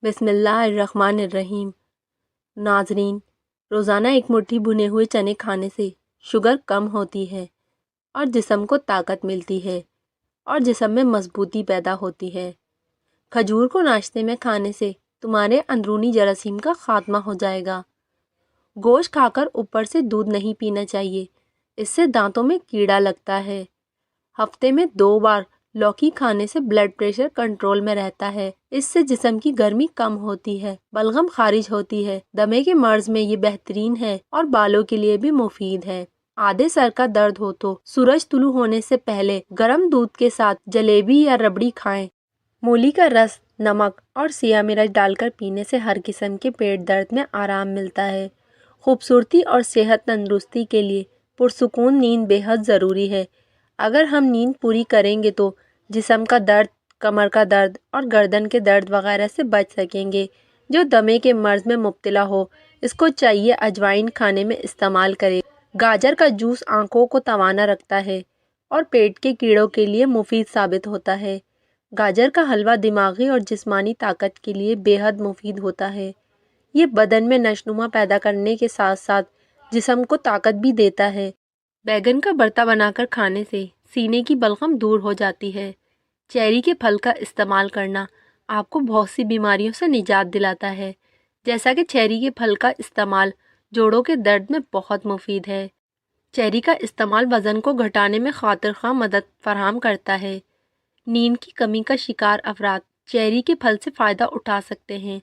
بسم اللہ الرحمن الرحیم۔ ناظرین، روزانہ ایک مٹھی بھنے ہوئے چنے کھانے سے شوگر کم ہوتی ہے اور جسم کو طاقت ملتی ہے اور جسم میں مضبوطی پیدا ہوتی ہے۔ کھجور کو ناشتے میں کھانے سے تمہارے اندرونی جراثیم کا خاتمہ ہو جائے گا۔ گوشت کھا کر اوپر سے دودھ نہیں پینا چاہیے، اس سے دانتوں میں کیڑا لگتا ہے۔ ہفتے میں 2 بار لوکی کھانے سے بلڈ پریشر کنٹرول میں رہتا ہے، اس سے جسم کی گرمی کم ہوتی ہے، بلغم خارج ہوتی ہے۔ دمے کے مرض میں یہ بہترین ہے اور بالوں کے لیے بھی مفید ہے۔ آدھے سر کا درد ہو تو سورج طلوع ہونے سے پہلے گرم دودھ کے ساتھ جلیبی یا ربڑی کھائیں۔ مولی کا رس نمک اور سیاہ مرچ ڈال کر پینے سے ہر قسم کے پیٹ درد میں آرام ملتا ہے۔ خوبصورتی اور صحت تندرستی کے لیے پرسکون نیند بے حد ضروری ہے۔ اگر ہم نیند پوری کریں گے تو جسم کا درد، کمر کا درد اور گردن کے درد وغیرہ سے بچ سکیں گے۔ جو دمے کے مرض میں مبتلا ہو اس کو چاہیے اجوائن کھانے میں استعمال کرے۔ گاجر کا جوس آنکھوں کو توانا رکھتا ہے اور پیٹ کے کیڑوں کے لیے مفید ثابت ہوتا ہے۔ گاجر کا حلوہ دماغی اور جسمانی طاقت کے لیے بے حد مفید ہوتا ہے۔ یہ بدن میں نشوونما پیدا کرنے کے ساتھ ساتھ جسم کو طاقت بھی دیتا ہے۔ بیگن کا بھرتا بنا کر کھانے سے سینے کی بلغم دور ہو جاتی ہے۔ چیری کے پھل کا استعمال کرنا آپ کو بہت سی بیماریوں سے نجات دلاتا ہے، جیسا کہ چیری کے پھل کا استعمال جوڑوں کے درد میں بہت مفید ہے۔ چیری کا استعمال وزن کو گھٹانے میں خاطر خواہ مدد فراہم کرتا ہے۔ نیند کی کمی کا شکار افراد چیری کے پھل سے فائدہ اٹھا سکتے ہیں۔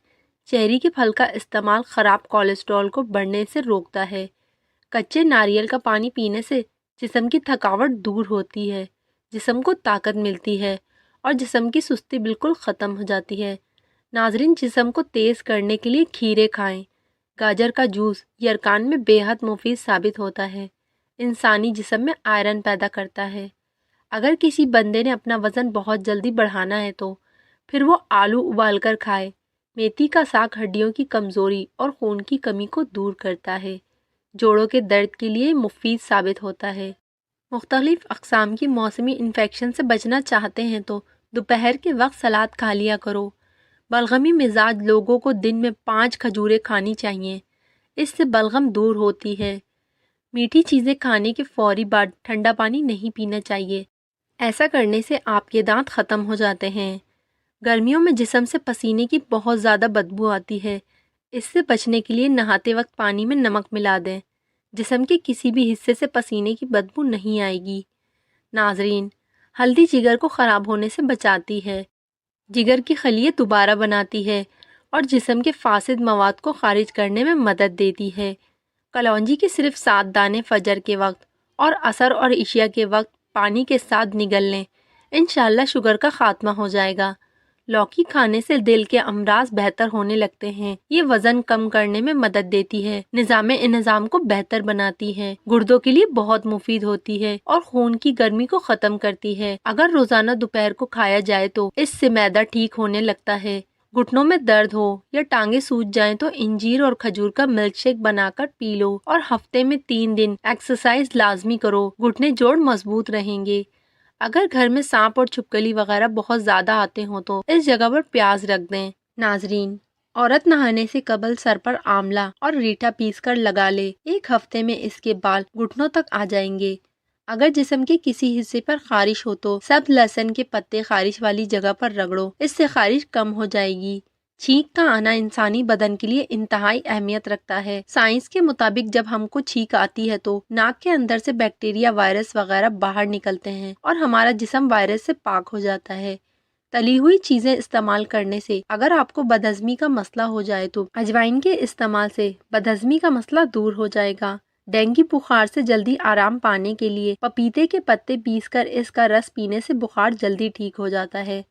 چیری کے پھل کا استعمال خراب کولیسٹرول کو بڑھنے سے روکتا ہے۔ کچے ناریل کا پانی پینے سے جسم کی تھکاوٹ دور ہوتی ہے، جسم کو طاقت ملتی ہے اور جسم کی سستی بالکل ختم ہو جاتی ہے۔ ناظرین، جسم کو تیز کرنے کے لیے کھیرے کھائیں۔ گاجر کا جوس یرقان میں بے حد مفید ثابت ہوتا ہے، انسانی جسم میں آئرن پیدا کرتا ہے۔ اگر کسی بندے نے اپنا وزن بہت جلدی بڑھانا ہے تو پھر وہ آلو ابال کر کھائے۔ میتھی کا ساگ ہڈیوں کی کمزوری اور خون کی کمی کو دور کرتا ہے، جوڑوں کے درد کے لیے مفید ثابت ہوتا ہے۔ مختلف اقسام کی موسمی انفیکشن سے بچنا چاہتے ہیں تو دوپہر کے وقت سلاد کھا لیا کرو۔ بلغمی مزاج لوگوں کو دن میں 5 کھجوریں کھانی چاہیے، اس سے بلغم دور ہوتی ہے۔ میٹھی چیزیں کھانے کے فوری بعد ٹھنڈا پانی نہیں پینا چاہیے، ایسا کرنے سے آپ کے دانت ختم ہو جاتے ہیں۔ گرمیوں میں جسم سے پسینے کی بہت زیادہ بدبو آتی ہے، اس سے بچنے کے لیے نہاتے وقت پانی میں نمک ملا دیں، جسم کے کسی بھی حصے سے پسینے کی بدبو نہیں آئے گی۔ ناظرین، ہلدی جگر کو خراب ہونے سے بچاتی ہے، جگر کی خلیے دوبارہ بناتی ہے اور جسم کے فاسد مواد کو خارج کرنے میں مدد دیتی ہے۔ کلونجی کے صرف 7 دانے فجر کے وقت اور عصر اور عشاء کے وقت پانی کے ساتھ نگل لیں، انشاءاللہ شوگر کا خاتمہ ہو جائے گا۔ لوکی کھانے سے دل کے امراض بہتر ہونے لگتے ہیں، یہ وزن کم کرنے میں مدد دیتی ہے، نظام انہضام کو بہتر بناتی ہے، گردوں کے لیے بہت مفید ہوتی ہے اور خون کی گرمی کو ختم کرتی ہے۔ اگر روزانہ دوپہر کو کھایا جائے تو اس سے معدہ ٹھیک ہونے لگتا ہے۔ گھٹنوں میں درد ہو یا ٹانگیں سوج جائیں تو انجیر اور کھجور کا ملک شیک بنا کر پی لو اور ہفتے میں 3 دن ایکسرسائز لازمی کرو، گھٹنے جوڑ مضبوط رہیں گے۔ اگر گھر میں سانپ اور چھپکلی وغیرہ بہت زیادہ آتے ہوں تو اس جگہ پر پیاز رکھ دیں۔ ناظرین، عورت نہانے سے قبل سر پر آملہ اور ریٹھا پیس کر لگا لے، 1 ہفتے میں اس کے بال گھٹنوں تک آ جائیں گے۔ اگر جسم کے کسی حصے پر خارش ہو تو سبز لہسن کے پتے خارش والی جگہ پر رگڑو، اس سے خارش کم ہو جائے گی۔ چھینک کا آنا انسانی بدن کے لیے انتہائی اہمیت رکھتا ہے۔ سائنس کے مطابق جب ہم کو چھینک آتی ہے تو ناک کے اندر سے بیکٹیریا، وائرس وغیرہ باہر نکلتے ہیں اور ہمارا جسم وائرس سے پاک ہو جاتا ہے۔ تلی ہوئی چیزیں استعمال کرنے سے اگر آپ کو بدہضمی کا مسئلہ ہو جائے تو اجوائن کے استعمال سے بدہضمی کا مسئلہ دور ہو جائے گا۔ ڈینگی بخار سے جلدی آرام پانے کے لیے پپیتے کے پتے پیس کر اس کا رس پینے سے بخار جلدی ٹھیک ہو جاتا ہے۔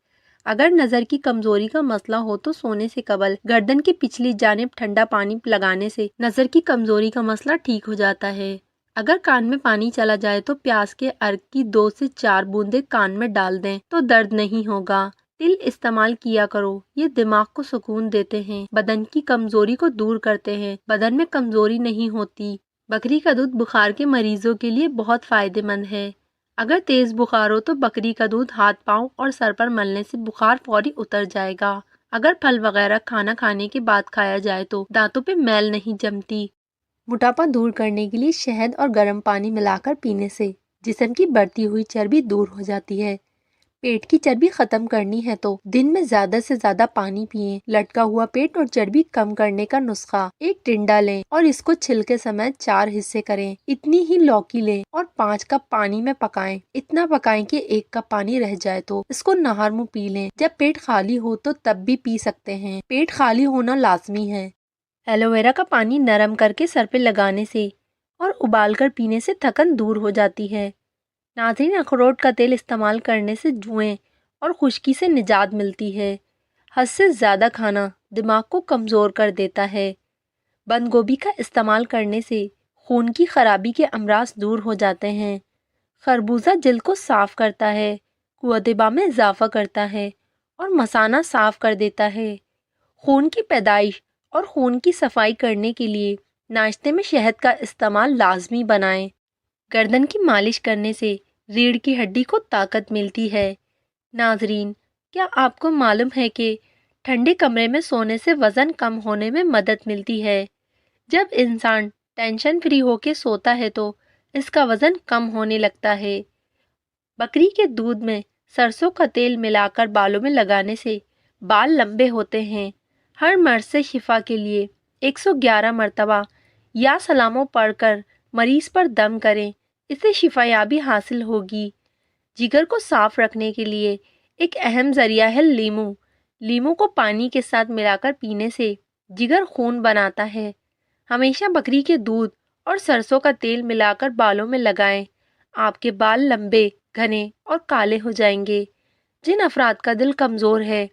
اگر نظر کی کمزوری کا مسئلہ ہو تو سونے سے قبل گردن کی پچھلی جانب ٹھنڈا پانی لگانے سے نظر کی کمزوری کا مسئلہ ٹھیک ہو جاتا ہے۔ اگر کان میں پانی چلا جائے تو پیاز کے عرق کی 2 سے 4 بوندیں کان میں ڈال دیں تو درد نہیں ہوگا۔ تل استعمال کیا کرو، یہ دماغ کو سکون دیتے ہیں، بدن کی کمزوری کو دور کرتے ہیں، بدن میں کمزوری نہیں ہوتی۔ بکری کا دودھ بخار کے مریضوں کے لیے بہت فائدہ مند ہے۔ اگر تیز بخار ہو تو بکری کا دودھ ہاتھ، پاؤں اور سر پر ملنے سے بخار فوری اتر جائے گا۔ اگر پھل وغیرہ کھانا کھانے کے بعد کھایا جائے تو دانتوں پہ میل نہیں جمتی۔ موٹاپا دور کرنے کے لیے شہد اور گرم پانی ملا کر پینے سے جسم کی بڑھتی ہوئی چربی دور ہو جاتی ہے۔ پیٹ کی چربی ختم کرنی ہے تو دن میں زیادہ سے زیادہ پانی پئیں۔ لٹکا ہوا پیٹ اور چربی کم کرنے کا نسخہ: ایک ٹنڈا لیں اور اس کو چھلکے سمیت 4 حصے کریں۔ اتنی ہی لوکی لیں اور 5 کپ پانی میں پکائیں۔ اتنا پکائیں کہ 1 کپ پانی رہ جائے تو اس کو نہار منہ پی لیں۔ جب پیٹ خالی ہو تو تب بھی پی سکتے ہیں۔ پیٹ خالی ہونا لازمی ہے۔ ایلو ویرا کا پانی نرم کر کے سر پہ لگانے سے اور ابال کر پینے سے تھکن دور ہو جاتی ہے۔ ناظرین، اخروٹ کا تیل استعمال کرنے سے جوئیں اور خشکی سے نجات ملتی ہے۔ حد سے زیادہ کھانا دماغ کو کمزور کر دیتا ہے۔ بند گوبھی کا استعمال کرنے سے خون کی خرابی کے امراض دور ہو جاتے ہیں۔ خربوزہ جلد کو صاف کرتا ہے، قوت دماغ میں اضافہ کرتا ہے اور مثانہ صاف کر دیتا ہے۔ خون کی پیدائش اور خون کی صفائی کرنے کے لیے ناشتے میں شہد کا استعمال لازمی بنائیں۔ گردن کی مالش کرنے سے ریڑھ کی ہڈی کو طاقت ملتی ہے۔ ناظرین، کیا آپ کو معلوم ہے کہ ٹھنڈے کمرے میں سونے سے وزن کم ہونے میں مدد ملتی ہے؟ جب انسان ٹینشن فری ہو کے سوتا ہے تو اس کا وزن کم ہونے لگتا ہے۔ بکری کے دودھ میں سرسوں کا تیل ملا کر بالوں میں لگانے سے بال لمبے ہوتے ہیں۔ ہر مرض سے شفا کے لیے 111 مرتبہ یا سلاموں پڑھ کر مریض پر دم کریں، اسے شفا یابی حاصل ہوگی۔ جگر کو صاف رکھنے کے لیے ایک اہم ذریعہ ہے لیمو۔ لیمو کو پانی کے ساتھ ملا کر پینے سے جگر خون بناتا ہے۔ ہمیشہ بکری کے دودھ اور سرسوں کا تیل ملا کر بالوں میں لگائیں، آپ کے بال لمبے، گھنے اور کالے ہو جائیں گے۔ جن افراد کا دل کمزور ہے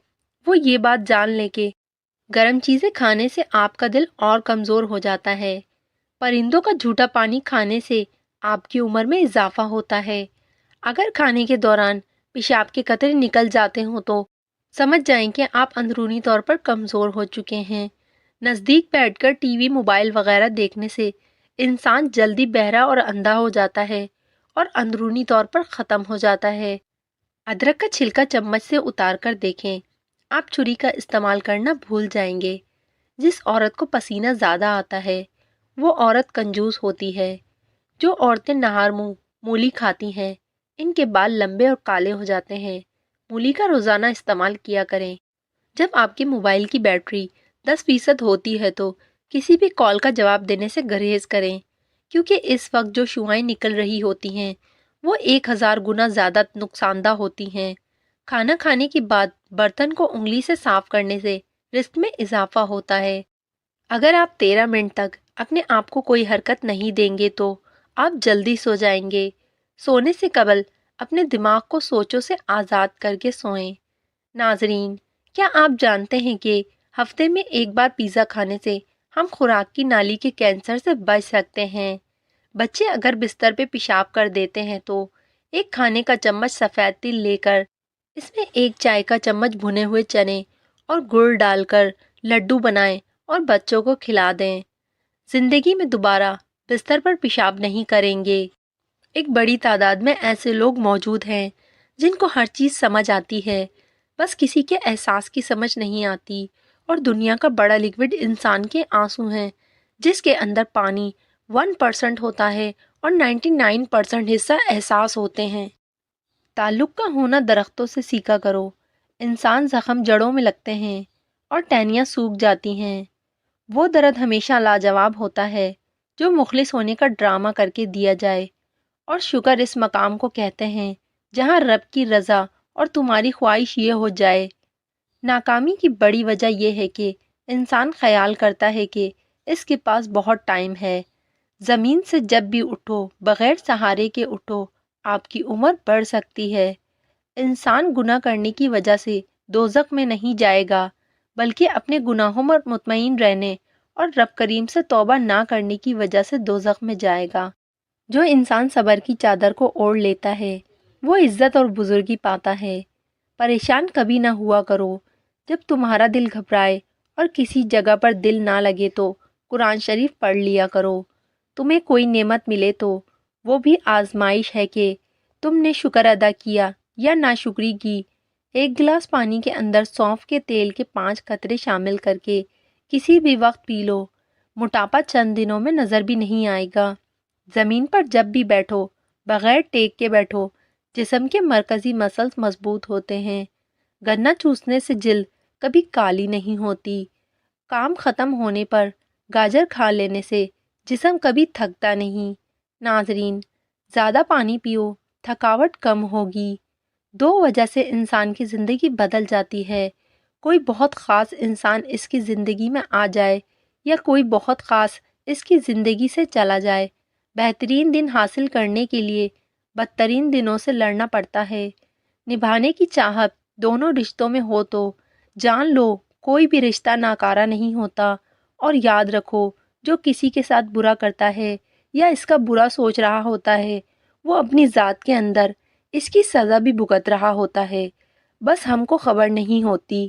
وہ یہ بات جان لیں کہ گرم چیزیں کھانے سے آپ کا دل اور کمزور ہو جاتا ہے۔ پرندوں کا جھوٹا پانی کھانے سے آپ کی عمر میں اضافہ ہوتا ہے۔ اگر کھانے کے دوران پیشاب کے قطرے نکل جاتے ہوں تو سمجھ جائیں کہ آپ اندرونی طور پر کمزور ہو چکے ہیں۔ نزدیک بیٹھ کر ٹی وی، موبائل وغیرہ دیکھنے سے انسان جلدی بہرا اور اندھا ہو جاتا ہے اور اندرونی طور پر ختم ہو جاتا ہے۔ ادرک کا چھلکا چمچ سے اتار کر دیکھیں، آپ چھری کا استعمال کرنا بھول جائیں گے۔ جس عورت کو پسینہ زیادہ آتا ہے وہ عورت کنجوس ہوتی ہے۔ جو عورتیں نہار منہ مولی کھاتی ہیں ان کے بال لمبے اور کالے ہو جاتے ہیں۔ مولی کا روزانہ استعمال کیا کریں۔ جب آپ کے موبائل کی بیٹری 10% ہوتی ہے تو کسی بھی کال کا جواب دینے سے گریز کریں، کیونکہ اس وقت جو شعاعیں نکل رہی ہوتی ہیں وہ 1000 گنا زیادہ نقصان دہ ہوتی ہیں۔ کھانا کھانے کے بعد برتن کو انگلی سے صاف کرنے سے رزق میں اضافہ ہوتا ہے۔ اگر آپ 13 منٹ تک اپنے آپ کو کوئی حرکت نہیں دیں گے تو آپ جلدی سو جائیں گے۔ سونے سے قبل اپنے دماغ کو سوچوں سے آزاد کر کے سوئیں۔ ناظرین، کیا آپ جانتے ہیں کہ ہفتے میں ایک بار پیزا کھانے سے ہم خوراک کی نالی کے کینسر سے بچ سکتے ہیں؟ بچے اگر بستر پہ پیشاب کر دیتے ہیں تو ایک کھانے کا چمچ سفید تل لے کر اس میں 1 چائے کا چمچ بھنے ہوئے چنے اور گڑ ڈال کر لڈو بنائیں اور بچوں کو کھلا دیں۔ زندگی میں دوبارہ بستر پر پیشاب نہیں کریں گے۔ ایک بڑی تعداد میں ایسے لوگ موجود ہیں جن کو ہر چیز سمجھ آتی ہے، بس کسی کے احساس کی سمجھ نہیں آتی۔ اور دنیا کا بڑا لکوڈ انسان کے آنسو ہیں، جس کے اندر پانی 1% ہوتا ہے اور 99% حصہ احساس ہوتے ہیں۔ تعلق کا ہونا درختوں سے سیکھا کرو۔ انسان زخم جڑوں میں لگتے ہیں اور ٹہنیاں سوکھ جاتی ہیں۔ وہ درد ہمیشہ لاجواب ہوتا ہے جو مخلص ہونے کا ڈرامہ کر کے دیا جائے، اور شکر اس مقام کو کہتے ہیں جہاں رب کی رضا اور تمہاری خواہش یہ ہو جائے۔ ناکامی کی بڑی وجہ یہ ہے کہ انسان خیال کرتا ہے کہ اس کے پاس بہت ٹائم ہے۔ زمین سے جب بھی اٹھو بغیر سہارے کے اٹھو، آپ کی عمر بڑھ سکتی ہے۔ انسان گناہ کرنے کی وجہ سے دوزخ میں نہیں جائے گا، بلکہ اپنے گناہوں پر مطمئن رہنے اور رب کریم سے توبہ نہ کرنے کی وجہ سے دوزخ میں جائے گا۔ جو انسان صبر کی چادر کو اوڑھ لیتا ہے وہ عزت اور بزرگی پاتا ہے۔ پریشان کبھی نہ ہوا کرو۔ جب تمہارا دل گھبرائے اور کسی جگہ پر دل نہ لگے تو قرآن شریف پڑھ لیا کرو۔ تمہیں کوئی نعمت ملے تو وہ بھی آزمائش ہے کہ تم نے شکر ادا کیا یا ناشکری کی۔ ایک گلاس پانی کے اندر سونف کے تیل کے 5 قطرے شامل کر کے کسی بھی وقت پی لو۔ موٹاپا چند دنوں میں نظر بھی نہیں آئے گا۔ زمین پر جب بھی بیٹھو بغیر ٹیک کے بیٹھو، جسم کے مرکزی مسلز مضبوط ہوتے ہیں۔ گنا چوسنے سے جلد کبھی کالی نہیں ہوتی۔ کام ختم ہونے پر گاجر کھا لینے سے جسم کبھی تھکتا نہیں۔ ناظرین، زیادہ پانی پیو، تھکاوٹ کم ہوگی۔ 2 وجہ سے انسان کی زندگی بدل جاتی ہے۔ کوئی بہت خاص انسان اس کی زندگی میں آ جائے یا کوئی بہت خاص اس کی زندگی سے چلا جائے۔ بہترین دن حاصل کرنے کے لیے بدترین دنوں سے لڑنا پڑتا ہے۔ نبھانے کی چاہت دونوں رشتوں میں ہو تو جان لو کوئی بھی رشتہ ناکارہ نہیں ہوتا، اور یاد رکھو جو کسی کے ساتھ برا کرتا ہے یا اس کا برا سوچ رہا ہوتا ہے وہ اپنی ذات کے اندر اس کی سزا بھی بھگت رہا ہوتا ہے، بس ہم کو خبر نہیں ہوتی۔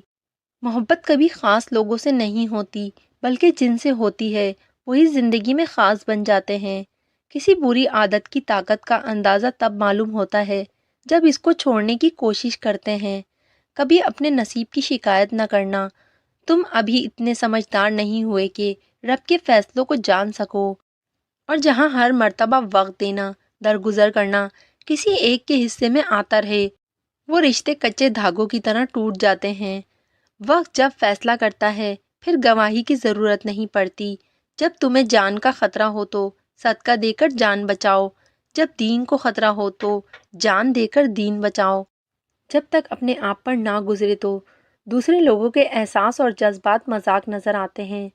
محبت کبھی خاص لوگوں سے نہیں ہوتی، بلکہ جن سے ہوتی ہے وہی زندگی میں خاص بن جاتے ہیں۔ کسی بری عادت کی طاقت کا اندازہ تب معلوم ہوتا ہے جب اس کو چھوڑنے کی کوشش کرتے ہیں۔ کبھی اپنے نصیب کی شکایت نہ کرنا، تم ابھی اتنے سمجھدار نہیں ہوئے کہ رب کے فیصلوں کو جان سکو، اور جہاں ہر مرتبہ وقت دینا، درگزر کرنا کسی ایک کے حصے میں آتا رہے، وہ رشتے کچے دھاگوں کی طرح ٹوٹ جاتے ہیں۔ وقت جب فیصلہ کرتا ہے پھر گواہی کی ضرورت نہیں پڑتی۔ جب تمہیں جان کا خطرہ ہو تو صدقہ دے کر جان بچاؤ، جب دین کو خطرہ ہو تو جان دے کر دین بچاؤ۔ جب تک اپنے آپ پر نہ گزرے تو دوسرے لوگوں کے احساس اور جذبات مذاق نظر آتے ہیں،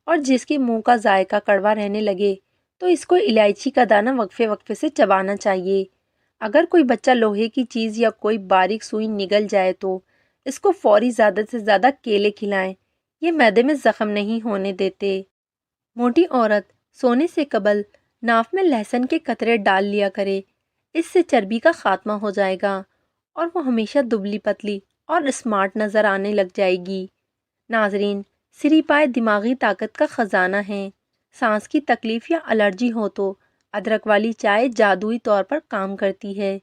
اور جس کے منہ کا ذائقہ کڑوا رہنے لگے تو اس کو الائچی کا دانہ وقفے وقفے سے چبانا چاہیے۔ اگر کوئی بچہ لوہے کی چیز یا کوئی باریک سوئی نگل جائے تو اس کو فوری زیادہ سے زیادہ کیلے کھلائیں، یہ معدے میں زخم نہیں ہونے دیتے۔ موٹی عورت سونے سے قبل ناف میں لہسن کے قطرے ڈال لیا کرے، اس سے چربی کا خاتمہ ہو جائے گا اور وہ ہمیشہ دبلی پتلی اور اسمارٹ نظر آنے لگ جائے گی۔ ناظرین، سری پائے دماغی طاقت کا خزانہ ہیں۔ سانس کی تکلیف یا الرجی ہو تو ادرک والی چائے جادوئی طور پر کام کرتی ہے۔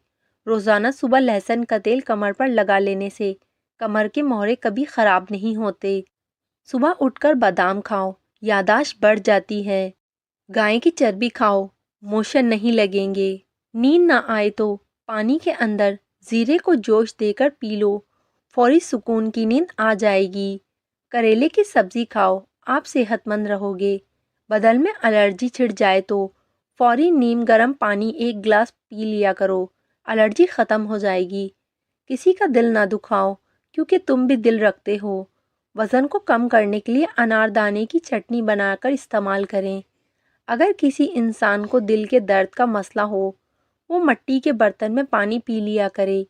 روزانہ صبح لہسن کا تیل کمر پر لگا لینے سے کمر کے موہرے کبھی خراب نہیں ہوتے۔ صبح اٹھ کر بادام کھاؤ، یادداشت بڑھ جاتی ہے۔ گائے کی چربی کھاؤ، موشن نہیں لگیں گے۔ نیند نہ آئے تو پانی کے اندر زیرے کو جوش دے کر پی لو، فوری سکون کی نیند آ جائے گی۔ کریلے کی سبزی کھاؤ، آپ صحت مند رہو گے۔ بدن میں الرجی چھڑ جائے تو فوری نیم گرم پانی 1 گلاس پی لیا کرو، الرجی ختم ہو جائے گی۔ کسی کا دل نہ دکھاؤ کیونکہ تم بھی دل رکھتے ہو۔ وزن کو کم کرنے کے لیے انار دانے کی چٹنی بنا کر استعمال کریں۔ اگر کسی انسان کو دل کے درد کا مسئلہ ہو وہ مٹی کے برتن میں پانی پی لیا کرے۔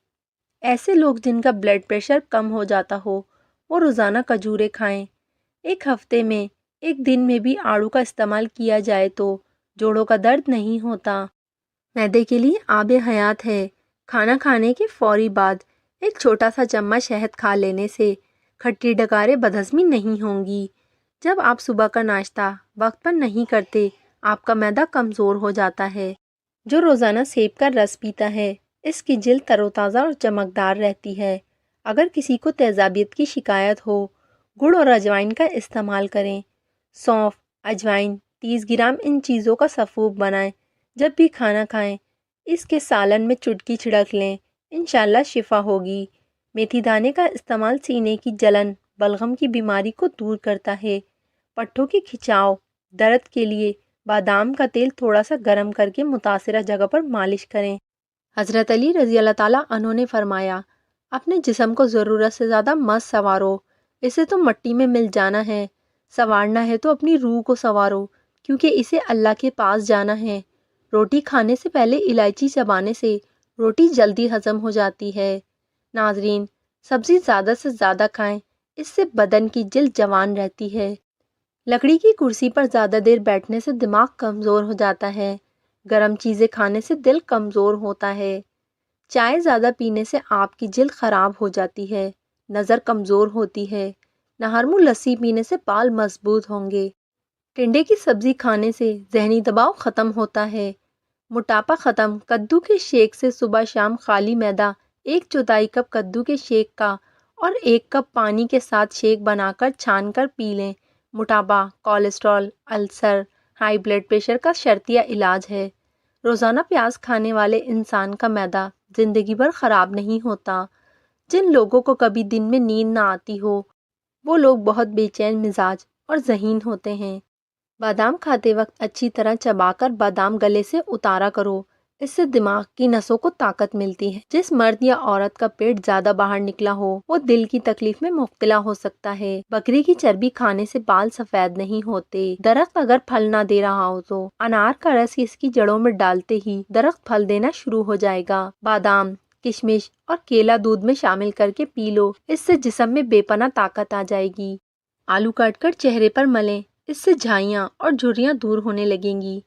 ایسے لوگ جن کا بلڈ پریشر کم ہو جاتا ہو وہ روزانہ کھجوریں کھائیں۔ 1 ہفتے میں 1 دن میں بھی آڑو کا استعمال کیا جائے تو جوڑوں کا درد نہیں ہوتا۔ معدے کے لیے آب حیات ہے۔ کھانا کھانے کے فوری بعد 1 چھوٹا سا چمچ شہد کھا لینے سے کھٹی ڈکاریں بدہضمی نہیں ہوں گی۔ جب آپ صبح کا ناشتہ وقت پر نہیں کرتے آپ کا معدہ کمزور ہو جاتا ہے۔ جو روزانہ سیب کا رس پیتا ہے اس کی جلد تر و تازہ اور چمکدار رہتی ہے۔ اگر کسی کو تیزابیت کی شکایت ہو گڑ اور اجوائن کا استعمال کریں۔ سونف، اجوائن، 30 گرام ان چیزوں کا سفوف بنائیں۔ جب بھی کھانا کھائیں اس کے سالن میں چٹکی چھڑک لیں، انشاءاللہ شفا ہوگی۔ میتھی دانے کا استعمال سینے کی جلن، بلغم کی بیماری کو دور کرتا ہے۔ پٹھوں کی کھچاؤ، درد کے لیے بادام کا تیل تھوڑا سا گرم کر کے متاثرہ جگہ پر مالش کریں۔ حضرت علی رضی اللہ تعالیٰ عنہ نے فرمایا، اپنے جسم کو ضرورت سے زیادہ مت سنوارو، اسے تو مٹی میں مل جانا ہے۔ سنوارنا ہے تو اپنی روح کو سنوارو کیونکہ اسے اللہ کے پاس جانا ہے۔ روٹی کھانے سے پہلے الائچی چبانے سے روٹی جلدی ہضم ہو جاتی ہے۔ ناظرین، سبزی زیادہ سے زیادہ کھائیں، اس سے بدن کی جلد جوان رہتی ہے۔ لکڑی کی کرسی پر زیادہ دیر بیٹھنے سے دماغ کمزور ہو جاتا ہے۔ گرم چیزیں کھانے سے دل کمزور ہوتا ہے۔ چائے زیادہ پینے سے آپ کی جلد خراب ہو جاتی ہے، نظر کمزور ہوتی ہے۔ نہرمو لسی پینے سے بال مضبوط ہوں گے۔ ٹنڈے کی سبزی کھانے سے ذہنی دباؤ ختم ہوتا ہے۔ موٹاپا ختم، کدو کے شیک سے صبح شام خالی معدہ 1/4 کپ کدو کے شیک کا اور 1 کپ پانی کے ساتھ شیک بنا کر چھان کر پی لیں۔ موٹاپا، کولیسٹرول، السر، ہائی بلڈ پریشر کا شرطیہ علاج ہے۔ روزانہ پیاز کھانے والے انسان کا معدہ زندگی بھر خراب نہیں ہوتا۔ جن لوگوں کو کبھی دن میں نیند نہ آتی ہو، وہ لوگ بہت بے چین مزاج اور ذہین ہوتے ہیں۔ بادام کھاتے وقت اچھی طرح چبا کر بادام گلے سے اتارا کرو، اس سے دماغ کی نسوں کو طاقت ملتی ہے۔ جس مرد یا عورت کا پیٹ زیادہ باہر نکلا ہو، وہ دل کی تکلیف میں مبتلا ہو سکتا ہے۔ بکری کی چربی کھانے سے بال سفید نہیں ہوتے۔ درخت اگر پھل نہ دے رہا ہو تو انار کا رس اس کی جڑوں میں ڈالتے ہی درخت پھل دینا شروع ہو جائے گا۔ بادام، کشمش اور کیلا دودھ میں شامل کر کے پی لو، اس سے جسم میں بے پناہ طاقت آ جائے گی۔ آلو کاٹ کر چہرے پر ملیں، اس سے جھائیاں اور جھریاں دور ہونے لگیں گی۔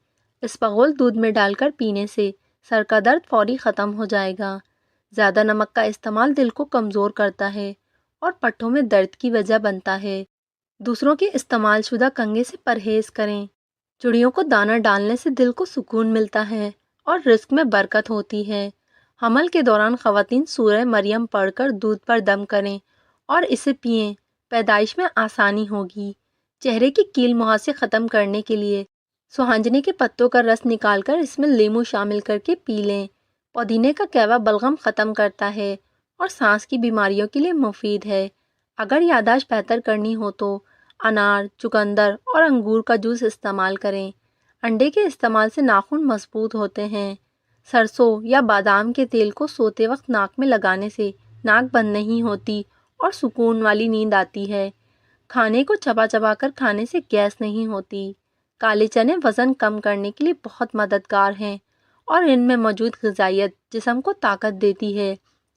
اسپغول دودھ میں ڈال کر پینے سے سر کا درد فوری ختم ہو جائے گا۔ زیادہ نمک کا استعمال دل کو کمزور کرتا ہے اور پٹھوں میں درد کی وجہ بنتا ہے۔ دوسروں کے استعمال شدہ کنگھے سے پرہیز کریں۔ چڑیوں کو دانہ ڈالنے سے دل کو سکون ملتا ہے اور رزق میں برکت ہوتی ہے۔ حمل کے دوران خواتین سورہ مریم پڑھ کر دودھ پر دم کریں اور اسے پئیں، پیدائش میں آسانی ہوگی۔ چہرے کی کیل مہاسے ختم کرنے کے لیے سوہانجنے کے پتوں کا رس نکال کر اس میں لیموں شامل کر کے پی لیں۔ پودینے کا کہوہ بلغم ختم کرتا ہے اور سانس کی بیماریوں کے لیے مفید ہے۔ اگر یادداشت بہتر کرنی ہو تو انار، چقندر اور انگور کا جوس استعمال کریں۔ انڈے کے استعمال سے ناخن مضبوط ہوتے ہیں۔ سرسوں یا بادام کے تیل کو سوتے وقت ناک میں لگانے سے ناک بند نہیں ہوتی اور سکون والی نیند آتی ہے۔ کھانے کو چبا چبا کر کھانے سے گیس نہیں ہوتی۔ کالے چنے وزن کم کرنے کے لیے بہت مددگار ہیں اور ان میں موجود غذائیت جسم کو طاقت دیتی ہے۔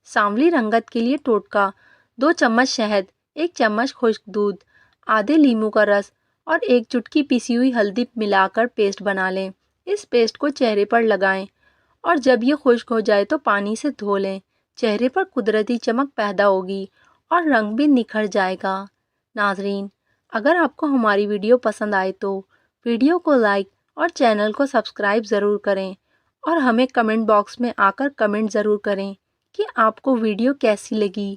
سانولی رنگت کے لیے ٹوٹکا: 2 چمچ شہد، 1 چمچ خشک دودھ، آدھے لیموں کا رس اور 1 چٹکی پیسی ہوئی ہلدی ملا کر پیسٹ بنا لیں۔ اس پیسٹ کو چہرے پر لگائیں اور جب یہ خشک ہو جائے تو پانی سے دھو لیں۔ چہرے پر قدرتی چمک پیدا ہوگی اور رنگ بھی نکھر جائے گا۔ ناظرین، اگر آپ کو ہماری ویڈیو پسند آئے تو ویڈیو کو لائک اور چینل کو سبسکرائب ضرور کریں اور ہمیں کمنٹ باکس میں آ کر کمنٹ ضرور کریں کہ آپ کو ویڈیو کیسی لگی۔